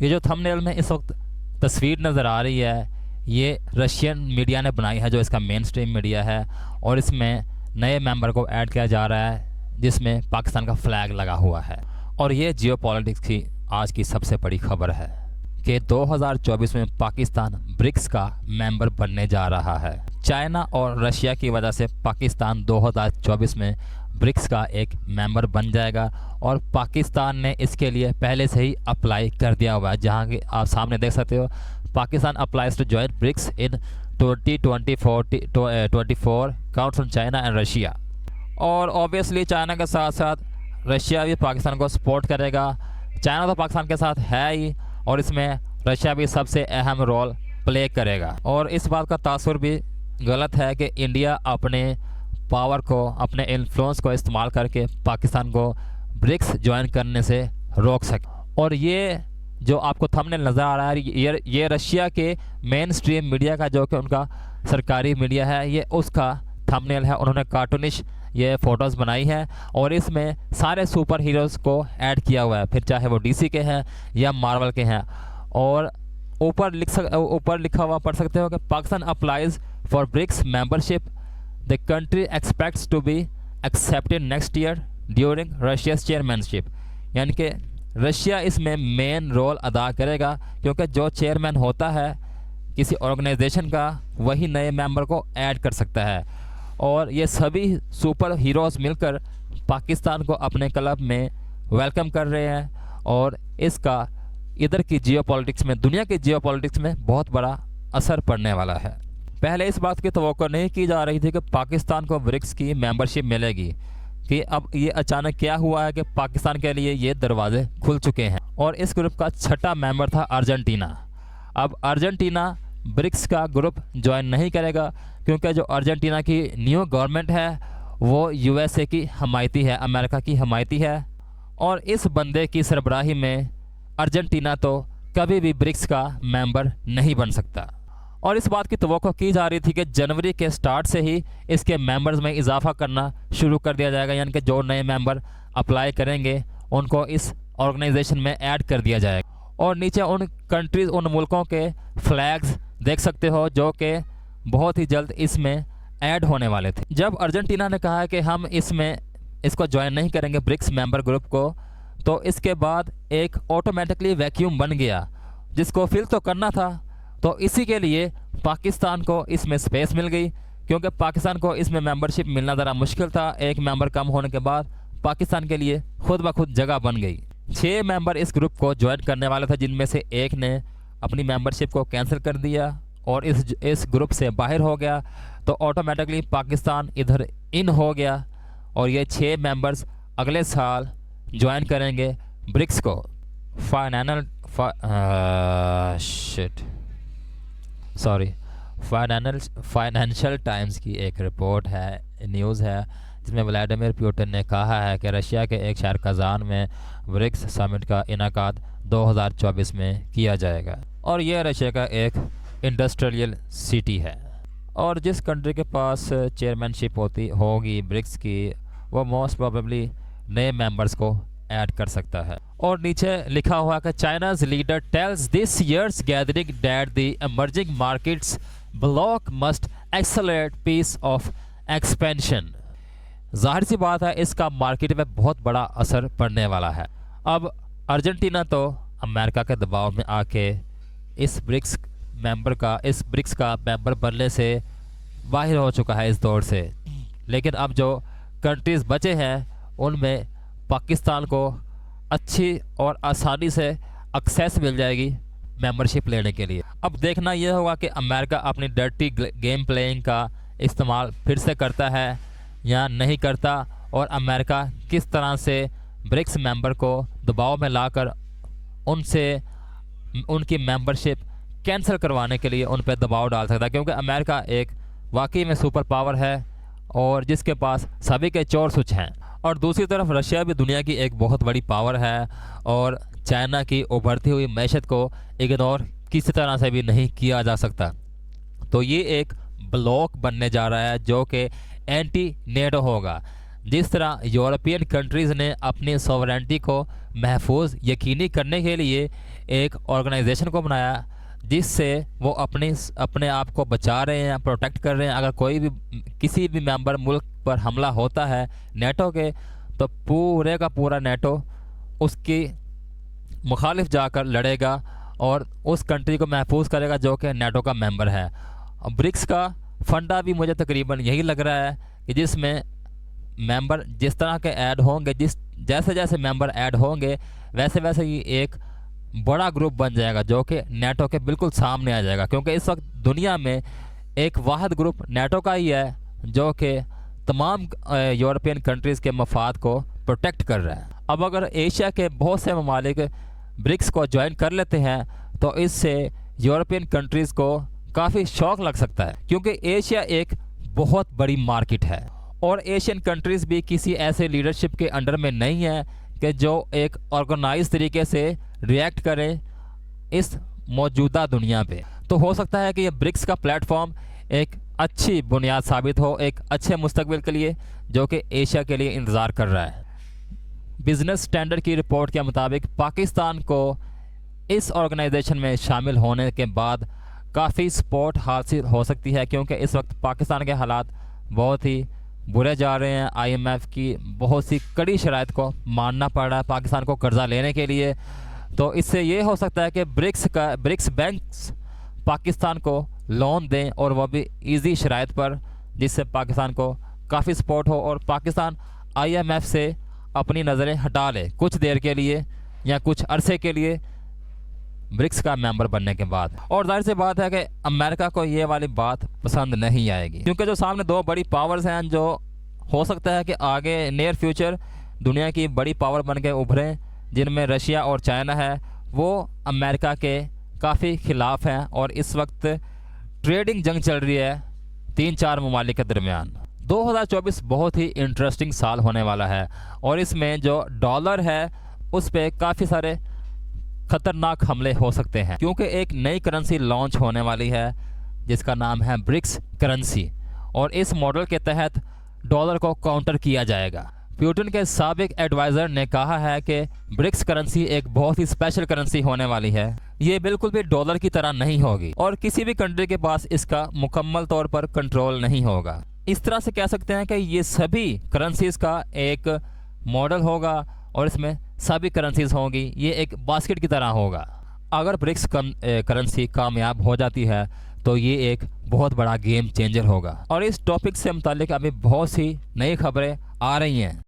ये जो थंबनेल में इस वक्त तस्वीर नज़र आ रही है, ये रशियन मीडिया ने बनाई है, जो इसका मेन स्ट्रीम मीडिया है, और इसमें नए मेंबर को ऐड किया जा रहा है जिसमें पाकिस्तान का फ्लैग लगा हुआ है। और ये जियोपॉलिटिक्स की आज की सबसे बड़ी खबर है कि 2024 में पाकिस्तान ब्रिक्स का मेंबर बनने जा रहा है। चाइना और रशिया की वजह से पाकिस्तान 2024 में ब्रिक्स का एक मेंबर बन जाएगा और पाकिस्तान ने इसके लिए पहले से ही अप्लाई कर दिया हुआ है। जहां कि आप सामने देख सकते हो, Pakistan applies to join BRICS in 2024 counts on China and Russia. और ऑब्वियसली चाइना के साथ साथ रशिया भी पाकिस्तान को सपोर्ट करेगा। चाइना तो पाकिस्तान के साथ है ही, और इसमें रशिया भी सबसे अहम रोल प्ले करेगा। और इस बात का तासुर भी गलत है कि इंडिया अपने पावर को, अपने इन्फ्लुएंस को इस्तेमाल करके पाकिस्तान को ब्रिक्स ज्वाइन करने से रोक सके। और ये जो आपको थंबनेल नज़र आ रहा है, ये रशिया के मेन स्ट्रीम मीडिया का, जो कि उनका सरकारी मीडिया है, ये उसका थंबनेल है। उन्होंने कार्टूनिश ये फ़ोटोज़ बनाई है और इसमें सारे सुपर हीरोज़ को ऐड किया हुआ है, फिर चाहे वो डीसी के हैं या मार्वल के हैं। और ऊपर लिखा हुआ पढ़ सकते हो कि Pakistan applies for BRICS membership, the country expects to be accepted next year during Russia's chairmanship. यानी कि रशिया इसमें मेन रोल अदा करेगा, क्योंकि जो चेयरमैन होता है किसी ऑर्गेनाइजेशन का, वही नए मेंबर को ऐड कर सकता है। और ये सभी सुपर हीरोज़ मिलकर पाकिस्तान को अपने क्लब में वेलकम कर रहे हैं, और इसका इधर की जियोपॉलिटिक्स में, दुनिया की जियोपॉलिटिक्स में बहुत बड़ा असर पड़ने वाला है। पहले इस बात की तवक्को नहीं की जा रही थी कि पाकिस्तान को ब्रिक्स की मेंबरशिप मिलेगी, कि अब ये अचानक क्या हुआ है कि पाकिस्तान के लिए ये दरवाजे खुल चुके हैं। और इस ग्रुप का छठा मेंबर था अर्जेंटीना। अब अर्जेंटीना ब्रिक्स का ग्रुप ज्वाइन नहीं करेगा, क्योंकि जो अर्जेंटीना की न्यू गवर्नमेंट है वो यूएसए की हमायती है, अमेरिका की हमायती है। और इस बंदे की सरबराही में अर्जेंटीना तो कभी भी ब्रिक्स का मेंबर नहीं बन सकता। और इस बात की तवक्को की जा रही थी कि जनवरी के स्टार्ट से ही इसके मेंबर्स में इजाफा करना शुरू कर दिया जाएगा, यानी कि जो नए मेंबर अप्लाई करेंगे उनको इस ऑर्गेनाइजेशन में ऐड कर दिया जाएगा। और नीचे उन कंट्रीज़, उन मुल्कों के फ्लैग्स देख सकते हो, जो कि बहुत ही जल्द इसमें ऐड होने वाले थे। जब अर्जेंटीना ने कहा कि हम इसको ज्वाइन नहीं करेंगे ब्रिक्स मेंबर ग्रुप को, तो इसके बाद एक ऑटोमेटिकली वैक्यूम बन गया जिसको फिल तो करना था। तो इसी के लिए पाकिस्तान को इसमें स्पेस मिल गई, क्योंकि पाकिस्तान को इसमें मेंबरशिप मिलना ज़रा मुश्किल था। एक मेंबर कम होने के बाद पाकिस्तान के लिए खुद ब खुद जगह बन गई। 6 मेंबर इस ग्रुप को ज्वाइन करने वाले थे, जिनमें से एक ने अपनी मेंबरशिप को कैंसिल कर दिया और इस ग्रुप से बाहर हो गया। तो ऑटोमेटिकली पाकिस्तान इधर इन हो गया, और ये 6 मेंबर्स अगले साल ज्वाइन करेंगे ब्रिक्स को। फाइनेंशियल टाइम्स की एक रिपोर्ट है, न्यूज़ है, जिसमें व्लादिमीर पुतिन ने कहा है कि रशिया के एक शहर कजान में ब्रिक्स समिट का इनाकाद 2024 में किया जाएगा। और यह रशिया का एक इंडस्ट्रियल सिटी है, और जिस कंट्री के पास चेयरमैनशिप होगी ब्रिक्स की, वो मोस्ट प्रोबेबली नए मेंबर्स को ऐड कर सकता है। और नीचे लिखा हुआ कि China's leader tells this year's gathering that the emerging markets bloc must accelerate pace of expansion. जाहिर सी बात है, इसका मार्केट में बहुत बड़ा असर पड़ने वाला है। अब अर्जेंटीना तो अमेरिका के दबाव में आके इस ब्रिक्स का मेंबर बनने से बाहर हो चुका है इस दौर से। लेकिन अब जो कंट्रीज़ बचे हैं उनमें पाकिस्तान को अच्छी और आसानी से एक्सेस मिल जाएगी मेंबरशिप लेने के लिए। अब देखना यह होगा कि अमेरिका अपनी डर्टी गेम प्लेइंग का इस्तेमाल फिर से करता है या नहीं करता, और अमेरिका किस तरह से ब्रिक्स मेंबर को दबाव में लाकर उनकी मेंबरशिप कैंसिल करवाने के लिए उन पर दबाव डाल सकता है। क्योंकि अमेरिका एक वाकई में सुपर पावर है और जिसके पास सभी के चोर स्विच हैं। और दूसरी तरफ रशिया भी दुनिया की एक बहुत बड़ी पावर है, और चाइना की उभरती हुई मैशत को इग्नोर किसी तरह से भी नहीं किया जा सकता। तो ये एक ब्लॉक बनने जा रहा है जो कि एंटी नेटो होगा। जिस तरह यूरोपियन कंट्रीज़ ने अपनी सॉवरेंटी को महफूज यकीनी करने के लिए एक ऑर्गेनाइजेशन को बनाया जिससे वो अपने आप को बचा रहे हैं, प्रोटेक्ट कर रहे हैं। अगर कोई भी किसी भी मेंबर मुल्क पर हमला होता है नेटो के, तो पूरे का पूरा नेटो उसकी मुखालिफ जाकर लड़ेगा और उस कंट्री को महफूज करेगा जो कि नेटो का मेंबर है। ब्रिक्स का फंडा भी मुझे तकरीबन यही लग रहा है कि जिसमें मेंबर जिस तरह के ऐड होंगे, जैसे जैसे मेंबर ऐड होंगे वैसे वैसे ही एक बड़ा ग्रुप बन जाएगा जो कि नेटो के बिल्कुल सामने आ जाएगा। क्योंकि इस वक्त दुनिया में एक वाहिद ग्रुप नेटो का ही है जो कि तमाम यूरोपियन कंट्रीज़ के मफाद को प्रोटेक्ट कर रहा है। अब अगर एशिया के बहुत से ममालिक ब्रिक्स को ज्वाइन कर लेते हैं तो इससे यूरोपियन कंट्रीज़ को काफ़ी शौक लग सकता है, क्योंकि एशिया एक बहुत बड़ी मार्केट है और एशियन कंट्रीज़ भी किसी ऐसे लीडरशिप के अंडर में नहीं है कि जो एक ऑर्गेनाइज तरीके से रिएक्ट करें इस मौजूदा दुनिया पे। तो हो सकता है कि ये ब्रिक्स का प्लेटफॉर्म एक अच्छी बुनियाद साबित हो एक अच्छे मुस्तकबिल के लिए जो कि एशिया के लिए इंतज़ार कर रहा है। बिजनेस स्टैंडर्ड की रिपोर्ट के मुताबिक पाकिस्तान को इस ऑर्गेनाइजेशन में शामिल होने के बाद काफ़ी सपोर्ट हासिल हो सकती है, क्योंकि इस वक्त पाकिस्तान के हालात बहुत ही बुरे जा रहे हैं। IMF की बहुत सी कड़ी शराइत को मानना पड़ रहा है पाकिस्तान को कर्जा लेने के लिए। तो इससे ये हो सकता है कि ब्रिक्स बैंक्स पाकिस्तान को लोन दें और वह भी इजी शराइत पर, जिससे पाकिस्तान को काफ़ी सपोर्ट हो और पाकिस्तान IMF से अपनी नज़रें हटा ले कुछ देर के लिए या कुछ अरसे के लिए ब्रिक्स का मेंबर बनने के बाद। और जाहिर सी बात है कि अमेरिका को ये वाली बात पसंद नहीं आएगी, क्योंकि जो सामने दो बड़ी पावर्स हैं जो हो सकता है कि आगे नियर फ्यूचर दुनिया की बड़ी पावर बन के उभरें, जिनमें रशिया और चाइना है, वो अमेरिका के काफ़ी ख़िलाफ़ हैं और इस वक्त ट्रेडिंग जंग चल रही है 3-4 ममालिक के दरमियान। 2024 बहुत ही इंटरेस्टिंग साल होने वाला है और इसमें जो डॉलर है उस पर काफ़ी सारे ख़तरनाक हमले हो सकते हैं, क्योंकि एक नई करेंसी लॉन्च होने वाली है जिसका नाम है ब्रिक्स करेंसी और इस मॉडल के तहत डॉलर को काउंटर किया जाएगा। पुतिन के साबिक एडवाइज़र ने कहा है कि ब्रिक्स करेंसी एक बहुत ही स्पेशल करेंसी होने वाली है। ये बिल्कुल भी डॉलर की तरह नहीं होगी और किसी भी कंट्री के पास इसका मुकम्मल तौर पर कंट्रोल नहीं होगा। इस तरह से कह सकते हैं कि ये सभी करेंसीज़ का एक मॉडल होगा और इसमें सभी करेंसीज़ होंगी। ये एक बास्केट की तरह होगा। अगर ब्रिक्स करेंसी कामयाब हो जाती है तो ये एक बहुत बड़ा गेम चेंजर होगा और इस टॉपिक से मुतालिक अभी बहुत सी नई खबरें आ रही हैं।